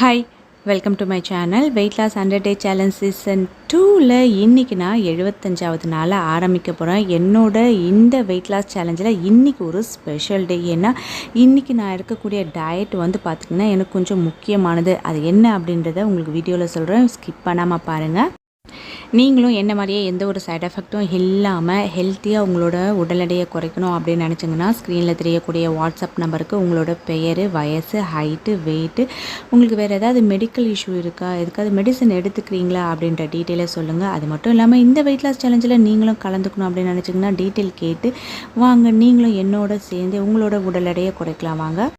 Hi, welcome to my channel. Weight loss 100 day challenge season 2ல் இன்றைக்கி நான் 75வது நாள் ஆரம்பிக்க போகிறேன். என்னோட இந்த வெயிட் லாஸ் சேலஞ்சில் இன்றைக்கி ஒரு ஸ்பெஷல் டே. ஏன்னா இன்றைக்கி நான் இருக்கக்கூடிய டயட் வந்து பார்த்திங்கன்னா எனக்கு கொஞ்சம் முக்கியமானது. அது என்ன அப்படின்றத உங்களுக்கு வீடியோவில் சொல்கிறேன், ஸ்கிப் பண்ணாமல் பாருங்கள். நீங்களும் என்ன மாதிரியே எந்த ஒரு சைட் எஃபெக்ட்டும் இல்லாமல் ஹெல்த்தியாக உங்களோட உடல் எடையை குறைக்கணும் அப்படின்னு நினச்சிங்கன்னா ஸ்க்ரீனில் தெரியக்கூடிய வாட்ஸ்அப் நம்பருக்கு உங்களோட பெயர், வயசு, ஹைட்டு, வெயிட்டு, உங்களுக்கு வேறு ஏதாவது மெடிக்கல் இஷ்யூ இருக்கா, எதுக்காவது மெடிசன் எடுத்துக்கிறீங்களா அப்படின்ற டீட்டெயிலை சொல்லுங்கள். அது மட்டும் இல்லாமல் இந்த வெயிட் லாஸ் சேலஞ்சில் நீங்களும் கலந்துக்கணும் அப்படின்னு நினச்சிங்கன்னா டீட்டெயில் கேட்டு வாங்க, நீங்களும் என்னோட சேர்ந்து உங்களோட உடல் எடையை குறைக்கலாம் வாங்க.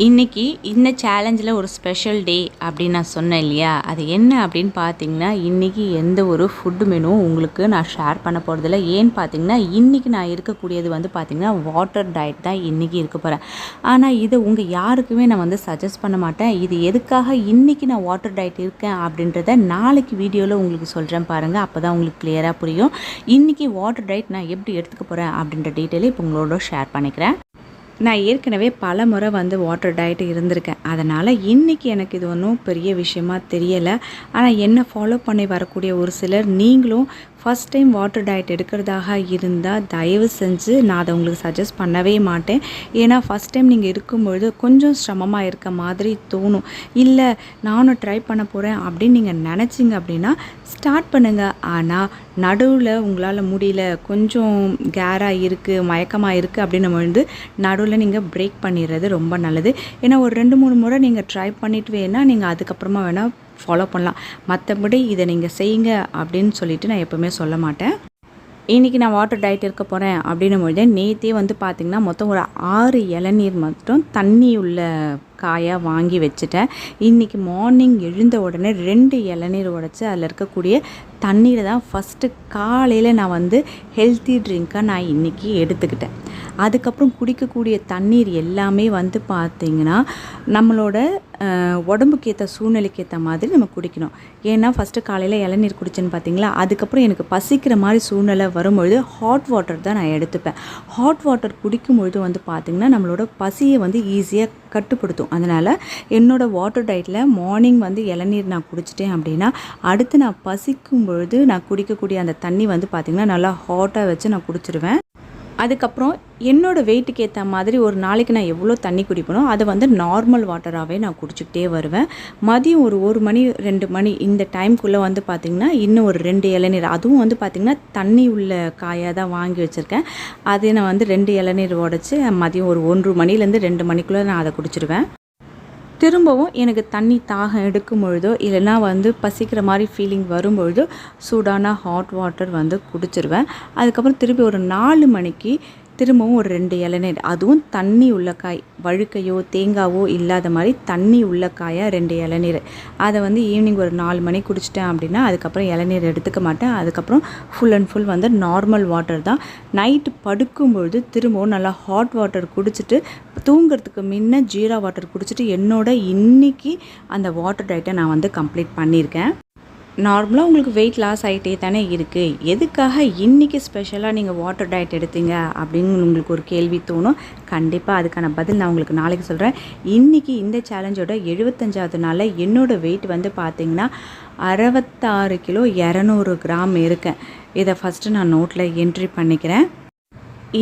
இன்றைக்கி இந்த சேலஞ்சில் ஒரு ஸ்பெஷல் டே அப்படின்னு நான் சொன்னேன் இல்லையா, அது என்ன அப்படின்னு பார்த்தீங்கன்னா இன்றைக்கி எந்த ஒரு ஃபுட்டு மெனுவும் உங்களுக்கு நான் ஷேர் பண்ண போகிறதில்ல. ஏன்னு பார்த்தீங்கன்னா இன்றைக்கி நான் இருக்கக்கூடியது வந்து பார்த்திங்கன்னா வாட்டர் டயட் தான் இன்றைக்கி இருக்க போகிறேன். ஆனால் இதை உங்கள் யாருக்குமே நான் வந்து சஜஸ்ட் பண்ண மாட்டேன். இது எதுக்காக இன்றைக்கி நான் வாட்டர் டயட் இருக்கேன் அப்படின்றத நாளைக்கு வீடியோவில் உங்களுக்கு சொல்கிறேன் பாருங்கள், அப்போ தான் உங்களுக்கு கிளியராக புரியும். இன்றைக்கி வாட்டர் டயட் நான் எப்படி எடுத்துக்க போகிறேன் அப்படின்ற டீட்டெயிலை இப்போ உங்களோட ஷேர் பண்ணிக்கிறேன். நான் ஏற்கனவே பல முறை வந்து வாட்டர் டயட் இருந்திருக்கேன். அதனால் இன்றைக்கி எனக்கு இது ஒன்றும் பெரிய விஷயமா தெரியலை. ஆனால் என்னை ஃபாலோ பண்ணி வரக்கூடிய ஒரு சிலர் நீங்களும் ஃபஸ்ட் டைம் வாட்டர் டயட் எடுக்கிறதாக இருந்தால் தயவு செஞ்சு நான் அதை உங்களுக்கு சஜஸ்ட் பண்ணவே மாட்டேன். ஏன்னா ஃபஸ்ட் டைம் நீங்கள் இருக்கும்பொழுது கொஞ்சம் சிரமமாக இருக்க மாதிரி தோணும். இல்லை நானும் ட்ரை பண்ண போகிறேன் அப்படின்னு நீங்கள் நினச்சிங்க அப்படின்னா ஸ்டார்ட் பண்ணுங்கள். ஆனால் நடுவில் உங்களால் முடியல, கொஞ்சம் கேராக இருக்குது, மயக்கமாக இருக்குது அப்படின்னும் பொழுது நடுவில் நீங்கள் பிரேக் பண்ணிடுறது ரொம்ப நல்லது. ஏன்னா ஒரு 2-3 முறை நீங்கள் ட்ரை பண்ணிட்டு வேணால் நீங்கள் அதுக்கப்புறமா வேணால் ஃபாலோ பண்ணலாம். மற்றபடி இதை நீங்கள் செய்யுங்க அப்படின்னு சொல்லிவிட்டு நான் எப்போவுமே சொல்ல மாட்டேன். இன்றைக்கி நான் வாட்டர் டயட் இருக்க போகிறேன் அப்படின்னும் பொழுது நேற்றே வந்து பார்த்திங்கன்னா மொத்தம் ஒரு 6 இளநீர் மட்டும் தண்ணி உள்ள காயாக வாங்கி வச்சுட்டேன். இன்றைக்கி மார்னிங் எழுந்த உடனே 2 இளநீர் உடைச்சி அதில் இருக்கக்கூடிய தண்ணீரை தான் ஃபஸ்ட்டு காலையில் நான் வந்து ஹெல்த்தி ட்ரிங்காக நான் இன்றைக்கி எடுத்துக்கிட்டேன். அதுக்கப்புறம் குடிக்கக்கூடிய தண்ணீர் எல்லாமே வந்து பார்த்திங்கன்னா நம்மளோட உடம்புக்கு ஏற்ற சூழ்நிலைக்கு ஏற்ற மாதிரி நம்ம குடிக்கணும். ஏன்னா ஃபஸ்ட்டு காலையில் இளநீர் குடிச்சேன்னு பார்த்தீங்களா, அதுக்கப்புறம் எனக்கு பசிக்கிற மாதிரி சூழ்நிலை வரும்பொழுது ஹாட் வாட்டர் தான் நான் எடுத்துப்பேன். ஹாட் வாட்டர் குடிக்கும்பொழுது வந்து பார்த்திங்கன்னா நம்மளோட பசியை வந்து ஈஸியாக கட்டுப்படுத்தும். அதனால் என்னோடய வாட்டர் டயட்டில் மார்னிங் வந்து இளநீர் நான் குடிச்சிட்டேன் அப்படின்னா அடுத்து நான் பசிக்கும் பொழுது நான் குடிக்கக்கூடிய அந்த தண்ணி வந்து பார்த்திங்கன்னா நல்லா ஹாட்டாக வச்சு நான் குடிச்சிடுவேன். அதுக்கப்புறம் என்னோடய வெயிட்டுக்கு ஏற்ற மாதிரி ஒரு நாளைக்கு நான் எவ்வளோ தண்ணி குடிப்பனோ அதை வந்து நார்மல் வாட்டராகவே நான் குடிச்சிக்கிட்டே வருவேன். மதியம் ஒரு 1 மணி 2 மணி இந்த டைம்குள்ளே வந்து பார்த்திங்கன்னா இன்னும் ஒரு 2 இளநீர், அதுவும் வந்து பார்த்திங்கன்னா தண்ணி உள்ள காயாக தான் வாங்கி வச்சுருக்கேன். அதை நான் வந்து 2 இளநீர் உடைச்சி மதியம் ஒரு 1 மணிலேருந்து 2 மணிக்குள்ளே நான் அதை குடிச்சிடுவேன். திரும்பவும் எனக்கு தண்ணி தாகம் எடுக்கும் பொழுதோ இல்லைனா வந்து பசிக்கிற மாதிரி ஃபீலிங் வரும்பொழுதோ சூடான ஹாட் வாட்டர் வந்து குடிச்சிருவேன். அதுக்கப்புறம் திருப்பி ஒரு 4 மணிக்கு திரும்பவும் ஒரு 2 இளநீர், அதுவும் தண்ணி உள்ள காய், வழுக்கையோ தேங்காவோ இல்லாத மாதிரி தண்ணி உள்ள காயாக 2 இளநீர், அதை வந்து ஈவினிங் ஒரு 4 மணிக்கு குடிச்சிட்டேன் அப்படின்னா அதுக்கப்புறம் இளநீர் எடுத்துக்க மாட்டேன். அதுக்கப்புறம் ஃபுல் அண்ட் ஃபுல் வந்து நார்மல் வாட்டர் தான். நைட்டு படுக்கும்பொழுது திரும்பவும் நல்லா ஹாட் வாட்டர் குடிச்சிட்டு தூங்குறதுக்கு முன்ன ஜீரா வாட்டர் குடிச்சிட்டு என்னோட இன்றைக்கி அந்த வாட்டர் டயட்டை நான் வந்து கம்ப்ளீட் பண்ணியிருக்கேன். நார்மலாக உங்களுக்கு வெயிட் லாஸ் ஆகிட்டே தானே இருக்குது, எதுக்காக இன்றைக்கி ஸ்பெஷலாக நீங்கள் வாட்டர் டயட் எடுத்தீங்க அப்படின்னு உங்களுக்கு ஒரு கேள்வி தோணும். கண்டிப்பாக அதுக்கான பதில் நான் உங்களுக்கு நாளைக்கு சொல்கிறேன். இன்றைக்கி இந்த சேலஞ்சோட 75வது நாளில் என்னோடய வெயிட் வந்து பார்த்திங்கன்னா 66 கிலோ 200 கிராம் இருக்கேன். இதை ஃபஸ்ட்டு நான் நோட்டில் என்ட்ரி பண்ணிக்கிறேன்.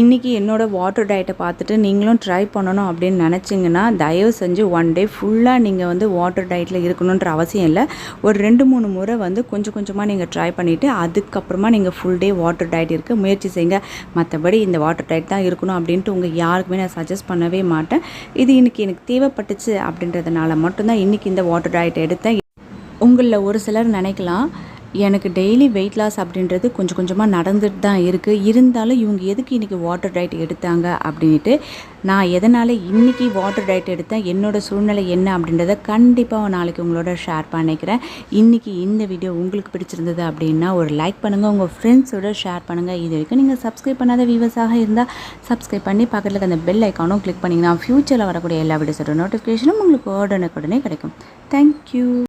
இன்றைக்கி என்னோடய வாட்டர் டயட்டை பார்த்துட்டு நீங்களும் ட்ரை பண்ணணும் அப்படின்னு நினச்சிங்கன்னா தயவு செஞ்சு 1 டே ஃபுல்லாக நீங்கள் வந்து வாட்டர் டயட்டில் இருக்கணுன்ற அவசியம் இல்லை. ஒரு 2-3 முறை வந்து கொஞ்சம் கொஞ்சமாக நீங்கள் ட்ரை பண்ணிவிட்டு அதுக்கப்புறமா நீங்கள் ஃபுல் டே வாட்டர் டயட் இருக்க முயற்சி செய்யுங்க. மற்றபடி இந்த வாட்டர் டயட் தான் இருக்கணும் அப்படின்ட்டு உங்கள் யாருக்குமே நான் சஜஸ்ட் பண்ணவே மாட்டேன். இது இன்றைக்கி எனக்கு தேவைப்பட்டுச்சு அப்படின்றதுனால மட்டும்தான் இன்றைக்கி இந்த வாட்டர் டயட் எடுத்தேன். உங்களில் ஒரு சிலர் நினைக்கலாம் எனக்கு டெய்லி வெயிட் லாஸ் அப்படின்றது கொஞ்சம் கொஞ்சமாக நடந்துட்டு தான் இருக்குது, இருந்தாலும் இவங்க எதுக்கு இன்றைக்கி வாட்டர் டயட் எடுத்தாங்க அப்படின்ட்டு. நான் எதனால் இன்றைக்கி வாட்டர் டயட் எடுத்தேன், என்னோடய சூழ்நிலை என்ன அப்படின்றத கண்டிப்பாக நாளைக்கு உங்களோட ஷேர் பண்ணிக்கிறேன். இன்றைக்கி இந்த வீடியோ உங்களுக்கு பிடிச்சிருந்தது அப்படின்னா ஒரு லைக் பண்ணுங்கள், உங்கள் ஃப்ரெண்ட்ஸோட ஷேர் பண்ணுங்கள். இது வரைக்கும் நீங்கள் சப்ஸ்கிரைப் பண்ணாத வியூவர்ஸாக இருந்தால் சப்ஸ்கிரைப் பண்ணி பக்கத்தில் அந்த பெல் ஐக்கானும் கிளிக் பண்ணிங்கன்னா ஃப்யூச்சரில் வரக்கூடிய எல்லா வீடியோஸோட நோட்டிஃபிகேஷனும் உங்களுக்கு உடனே கிடைக்கும். தேங்க்யூ.